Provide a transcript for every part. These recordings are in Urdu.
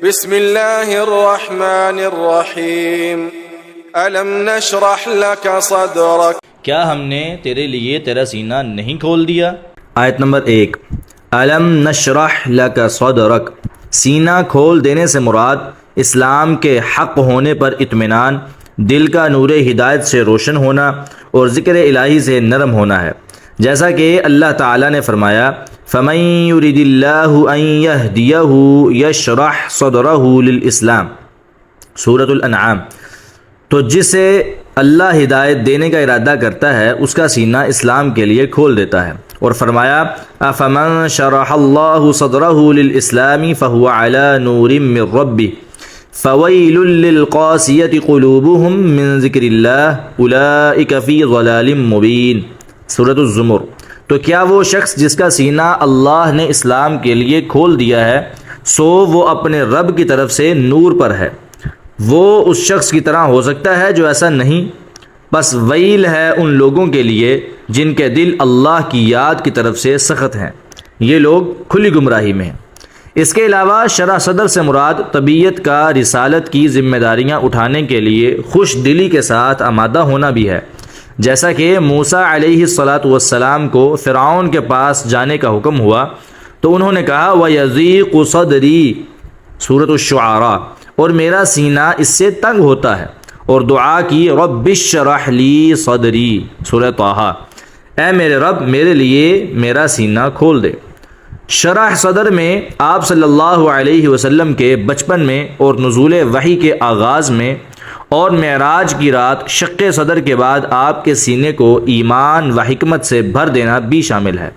بسم اللہ الرحمن الرحیم الم نشرح لک صدرک، کیا ہم نے تیرے لیے تیرا سینہ نہیں کھول دیا؟ آیت نمبر 1، الم نشرح لک صدرک، سینہ کھول دینے سے مراد اسلام کے حق ہونے پر اطمینان، دل کا نور ہدایت سے روشن ہونا اور ذکر الہی سے نرم ہونا ہے، جیسا کہ اللہ تعالیٰ نے فرمایا فَمَن يُرِدِ اللَّهُ أَن يَهْدِيَهُ يَشْرَحْ صَدْرَهُ لِلْإِسْلَامِ سورۃ الانعام۔ تو جسے اللہ ہدایت دینے کا ارادہ کرتا ہے اس کا سینہ اسلام کے لیے کھول دیتا ہے، اور فرمایا أَفَمَن شَرَحَ اللَّهُ صَدْرَهُ لِلْإِسْلَامِ فَهُوَ عَلَى نُورٍ مِّن رَّبِّهِ فَوَيْلٌ لِّلْقَاسِيَةِ قُلُوبُهُم مِّن ذِكْرِ اللَّهِ أُولَٰئِكَ فِي ضَلَالٍ مُّبِينٍ سورۃ الزمر۔ تو کیا وہ شخص جس کا سینہ اللہ نے اسلام کے لیے کھول دیا ہے سو وہ اپنے رب کی طرف سے نور پر ہے، وہ اس شخص کی طرح ہو سکتا ہے جو ایسا نہیں؟ بس ویل ہے ان لوگوں کے لیے جن کے دل اللہ کی یاد کی طرف سے سخت ہیں، یہ لوگ کھلی گمراہی میں ہیں۔ اس کے علاوہ شرح صدر سے مراد طبیعت کا رسالت کی ذمہ داریاں اٹھانے کے لیے خوش دلی کے ساتھ آمادہ ہونا بھی ہے، جیسا کہ موسیٰ علیہ السلام کو فرعون کے پاس جانے کا حکم ہوا تو انہوں نے کہا وَيَضِيقُ صَدْرِي سورۃ الشعراء، اور میرا سینہ اس سے تنگ ہوتا ہے، اور دعا کی رَبِّ اشْرَحْ لِي صَدْرِي سورۃ طٰہٰ، اے میرے رب میرے لیے میرا سینہ کھول دے۔ شرح صدر میں آپ صلی اللہ علیہ وسلم کے بچپن میں اور نزول وحی کے آغاز میں اور معراج کی رات شق صدر کے بعد آپ کے سینے کو ایمان و حکمت سے بھر دینا بھی شامل ہے،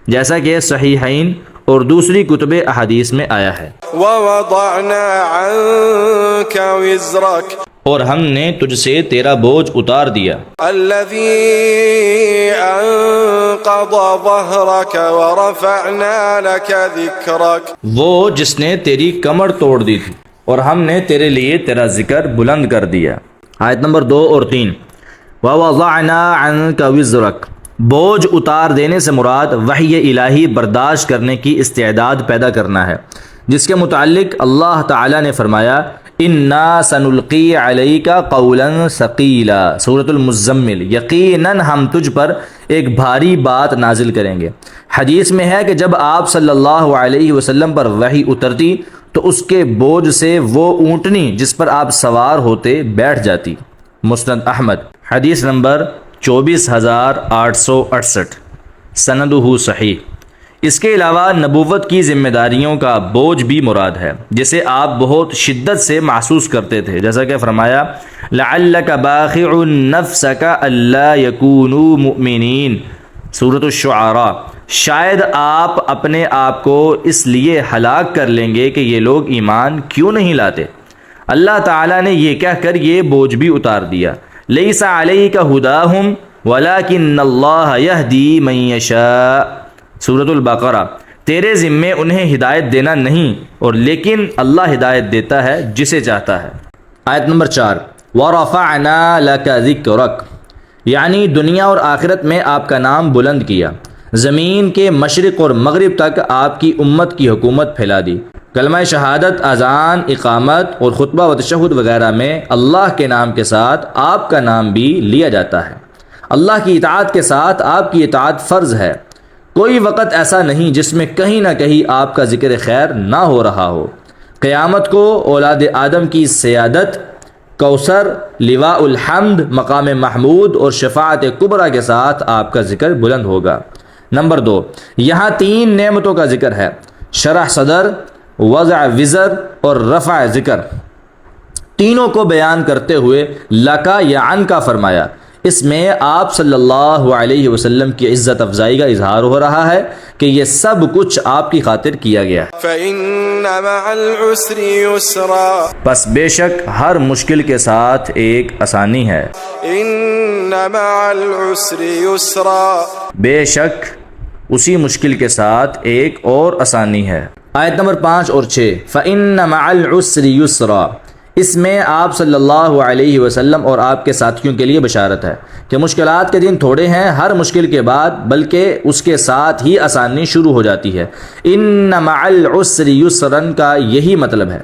جیسا کہ صحیحین اور دوسری کتب احادیث میں آیا ہے۔ وَوَضَعْنَا عَنْكَ وِزْرَكَ، اور ہم نے تجھ سے تیرا بوجھ اتار دیا، الَّذِي أَنقَضَ ظَهْرَكَ وَرَفَعْنَا لَكَ ذِكْرَكَ، وہ جس نے تیری کمر توڑ دی تھی اور ہم نے تیرے لیے تیرا ذکر بلند کر دیا۔ آیت نمبر 2 اور 3، وَوَضَعْنَا عَنْكَ وِزْرَكَ، بوجھ اتار دینے سے مراد وحی الہی برداشت کرنے کی استعداد پیدا کرنا ہے، جس کے متعلق اللہ تعالیٰ نے فرمایا اِنَّا سَنُلْقِي عَلَيْكَ قَوْلًا ثَقِيلًا سورۃ المزمل، یقیناً ہم تجھ پر ایک بھاری بات نازل کریں گے۔ حدیث میں ہے کہ جب آپ صلی اللہ علیہ وسلم پر وحی اترتی تو اس کے بوجھ سے وہ اونٹنی جس پر آپ سوار ہوتے بیٹھ جاتی۔ مسند احمد حدیث نمبر 24868، سندہ صحیح۔ اس کے علاوہ نبوت کی ذمہ داریوں کا بوجھ بھی مراد ہے جسے آپ بہت شدت سے محسوس کرتے تھے، جیسا کہ فرمایا لعلک باخع نفسک الا یکونوا مؤمنین سورۃ الشعراء، شاید آپ اپنے آپ کو اس لیے ہلاک کر لیں گے کہ یہ لوگ ایمان کیوں نہیں لاتے۔ اللہ تعالیٰ نے یہ کہہ کر یہ بوجھ بھی اتار دیا، لیس علیک ھداھم ولکن اللہ یہدی من یشاء سورۃ البقرہ، تیرے ذمے انہیں ہدایت دینا نہیں اور لیکن اللہ ہدایت دیتا ہے جسے چاہتا ہے۔ آیت نمبر 4، وَرَفَعْنَا لَكَ ذِكْرَكَ، یعنی دنیا اور آخرت میں آپ کا نام بلند کیا، زمین کے مشرق اور مغرب تک آپ کی امت کی حکومت پھیلا دی۔ کلمہ شہادت، اذان، اقامت اور خطبہ و تشہد وغیرہ میں اللہ کے نام کے ساتھ آپ کا نام بھی لیا جاتا ہے۔ اللہ کی اطاعت کے ساتھ آپ کی اطاعت فرض ہے، کوئی وقت ایسا نہیں جس میں کہیں نہ کہیں آپ کا ذکر خیر نہ ہو رہا ہو۔ قیامت کو اولاد آدم کی سیادت، کوثر، لواء الحمد، مقام محمود اور شفاعت کبریٰ کے ساتھ آپ کا ذکر بلند ہوگا۔ نمبر 2، یہاں 3 نعمتوں کا ذکر ہے، شرح صدر، وضع وزر اور رفع ذکر، تینوں کو بیان کرتے ہوئے لکا یا عن کا فرمایا۔ اس میں آپ صلی اللہ علیہ وسلم کی عزت افزائی کا اظہار ہو رہا ہے کہ یہ سب کچھ آپ کی خاطر کیا گیا ہے۔ فَإِنَّ مَعَ الْعُسْرِ يُسْرًا، پس بے شک ہر مشکل کے ساتھ ایک آسانی ہے۔ إِنَّ مَعَ الْعُسْرِ يُسْرًا، بے شک اسی مشکل کے ساتھ ایک اور آسانی ہے۔ آیت نمبر 5 اور 6، فَإِنَّ مَعَ الْعُسْرِ يُسْرًا، اس میں آپ صلی اللہ علیہ وسلم اور آپ کے ساتھیوں کے لیے بشارت ہے کہ مشکلات کے دن تھوڑے ہیں، ہر مشکل کے بعد بلکہ اس کے ساتھ ہی آسانی شروع ہو جاتی ہے۔ ان مع العسر یسرا کا یہی مطلب ہے۔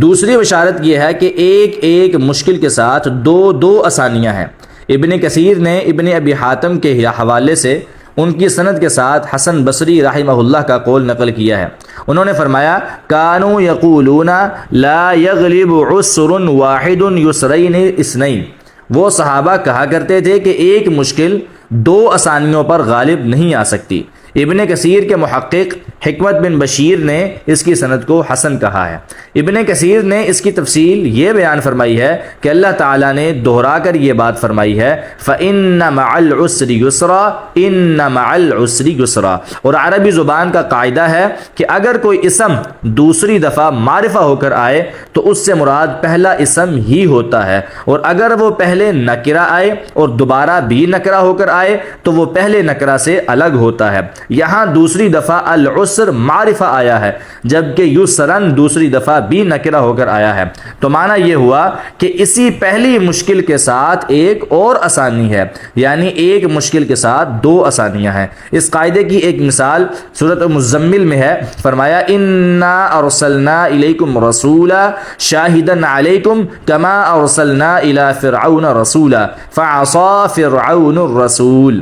دوسری بشارت یہ ہے کہ ایک ایک مشکل کے ساتھ دو آسانیاں ہیں۔ ابن کثیر نے ابن ابی حاتم کے حوالے سے ان کی سند کے ساتھ حسن بصری رحمہ اللہ کا قول نقل کیا ہے۔ انہوں نے فرمایا کانوا یقولون لا یغلب عسر واحد یسرین اثنین، وہ صحابہ کہا کرتے تھے کہ ایک مشکل دو آسانیوں پر غالب نہیں آ سکتی۔ ابن کثیر کے محقق حکمت بن بشیر نے اس کی سند کو حسن کہا ہے۔ ابن کثیر نے اس کی تفصیل یہ بیان فرمائی ہے کہ اللہ تعالیٰ نے دہرا کر یہ بات فرمائی ہے فَإِنَّ مَعَ الْعُسْرِ يُسْرًا إِنَّ مَعَ الْعُسْرِ يُسْرًا، اور عربی زبان کا قاعدہ ہے کہ اگر کوئی اسم دوسری دفعہ معرفہ ہو کر آئے تو اس سے مراد پہلا اسم ہی ہوتا ہے، اور اگر وہ پہلے نکرہ آئے اور دوبارہ بھی نکرہ ہو کر آئے تو وہ پہلے نکرہ سے الگ ہوتا ہے۔ یہاں دوسری دفعہ العسر معرفہ آیا ہے جبکہ یسرن دوسری دفعہ بھی نکرہ ہو کر آیا ہے، تو معنی یہ ہوا کہ اسی پہلی مشکل کے ساتھ ایک اور آسانی ہے، یعنی ایک مشکل کے ساتھ دو آسانیاں ہیں۔ اس قاعدے کی ایک مثال سورۃ مزمل میں ہے، فرمایا انا ارسلنا الیکم رسولا شاہدا علیکم کما ارسلنا الی فرعون رسولا فعصا فرعون الرسول۔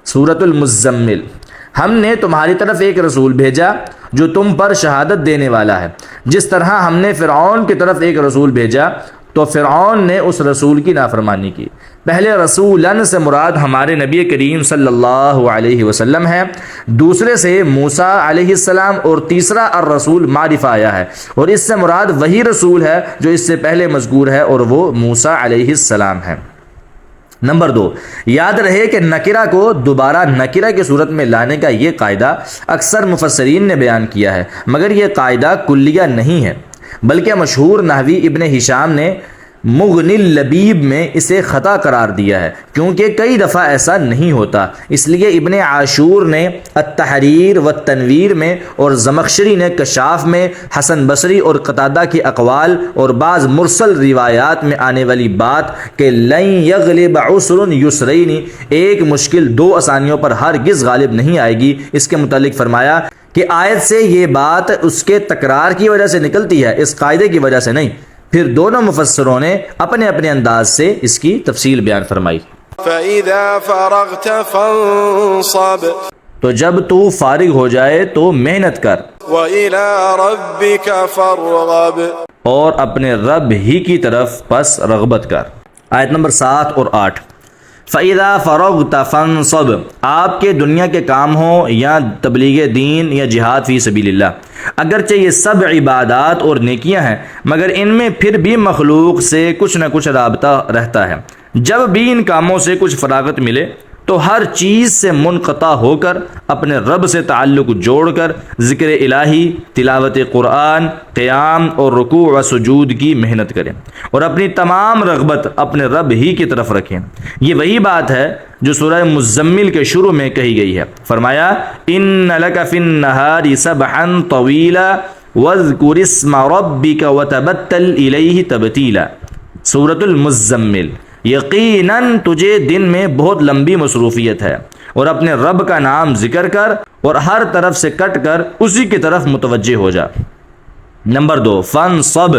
سورۃ المزمل، ہم نے تمہاری طرف ایک رسول بھیجا جو تم پر شہادت دینے والا ہے، جس طرح ہم نے فرعون کی طرف ایک رسول بھیجا تو فرعون نے اس رسول کی نافرمانی کی۔ پہلے رسولن سے مراد ہمارے نبی کریم صلی اللہ علیہ وسلم ہے، دوسرے سے موسیٰ علیہ السلام، اور تیسرا الرسول معرفہ آیا ہے، اور اس سے مراد وہی رسول ہے جو اس سے پہلے مذکور ہے اور وہ موسیٰ علیہ السلام ہے۔ نمبر 2، یاد رہے کہ نکرہ کو دوبارہ نکرہ کی صورت میں لانے کا یہ قاعدہ اکثر مفسرین نے بیان کیا ہے، مگر یہ قاعدہ کلیہ نہیں ہے، بلکہ مشہور نحوی ابن ہشام نے مغنی اللبیب میں اسے خطا قرار دیا ہے، کیونکہ کئی دفعہ ایسا نہیں ہوتا۔ اس لیے ابن عاشور نے التحریر والتنویر میں اور زمخشری نے کشاف میں حسن بصری اور قتادہ کی اقوال اور بعض مرسل روایات میں آنے والی بات کہ لن یغلب عسر یسرین، ایک مشکل دو آسانیوں پر ہرگز غالب نہیں آئے گی، اس کے متعلق فرمایا کہ آیت سے یہ بات اس کے تکرار کی وجہ سے نکلتی ہے، اس قاعدے کی وجہ سے نہیں۔ پھر دونوں مفسروں نے اپنے اپنے انداز سے اس کی تفصیل بیان فرمائی۔ فَإِذَا فَرَغْتَ فَانصَبْ، تو جب تو فارغ ہو جائے تو محنت کر، وَإِلَىٰ رَبِّكَ فَارْغَب، اور اپنے رب ہی کی طرف پس رغبت کر۔ آیت نمبر 7 اور 8، فَإِذَا فَرَغْتَ فَانصَبْ، آپ کے دنیا کے کام ہوں یا تبلیغ دین یا جہاد فی سبیل اللہ، اگرچہ یہ سب عبادات اور نیکیاں ہیں مگر ان میں پھر بھی مخلوق سے کچھ نہ کچھ رابطہ رہتا ہے۔ جب بھی ان کاموں سے کچھ فراغت ملے تو ہر چیز سے منقطع ہو کر اپنے رب سے تعلق جوڑ کر ذکر الہی، تلاوت قرآن، قیام اور رکوع و سجود کی محنت کریں اور اپنی تمام رغبت اپنے رب ہی کی طرف رکھیں۔ یہ وہی بات ہے جو سورہ مزمل کے شروع میں کہی گئی ہے، فرمایا ان لک فی النہار سبحا طویلا واذکر اسم ربک وتبتل الیہ تبتیلا۔ سورۃ المزمل، یقیناً تجھے دن میں بہت لمبی مصروفیت ہے، اور اپنے رب کا نام ذکر کر اور ہر طرف سے کٹ کر اسی کی طرف متوجہ ہو جا۔ نمبر 2، فانصب،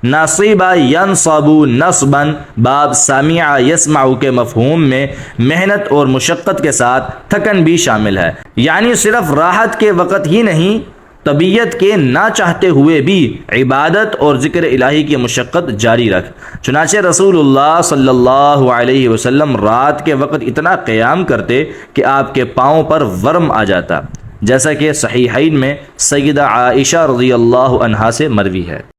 ناصب ینصب نصبا، باب سامع یسمع کے مفہوم میں محنت اور مشقت کے ساتھ تھکن بھی شامل ہے، یعنی صرف راحت کے وقت ہی نہیں، طبیعت کے نہ چاہتے ہوئے بھی عبادت اور ذکر الہی کی مشقت جاری رکھ۔ چنانچہ رسول اللہ صلی اللہ علیہ وسلم رات کے وقت اتنا قیام کرتے کہ آپ کے پاؤں پر ورم آ جاتا، جیسا کہ صحیحین میں سیدہ عائشہ رضی اللہ عنہا سے مروی ہے۔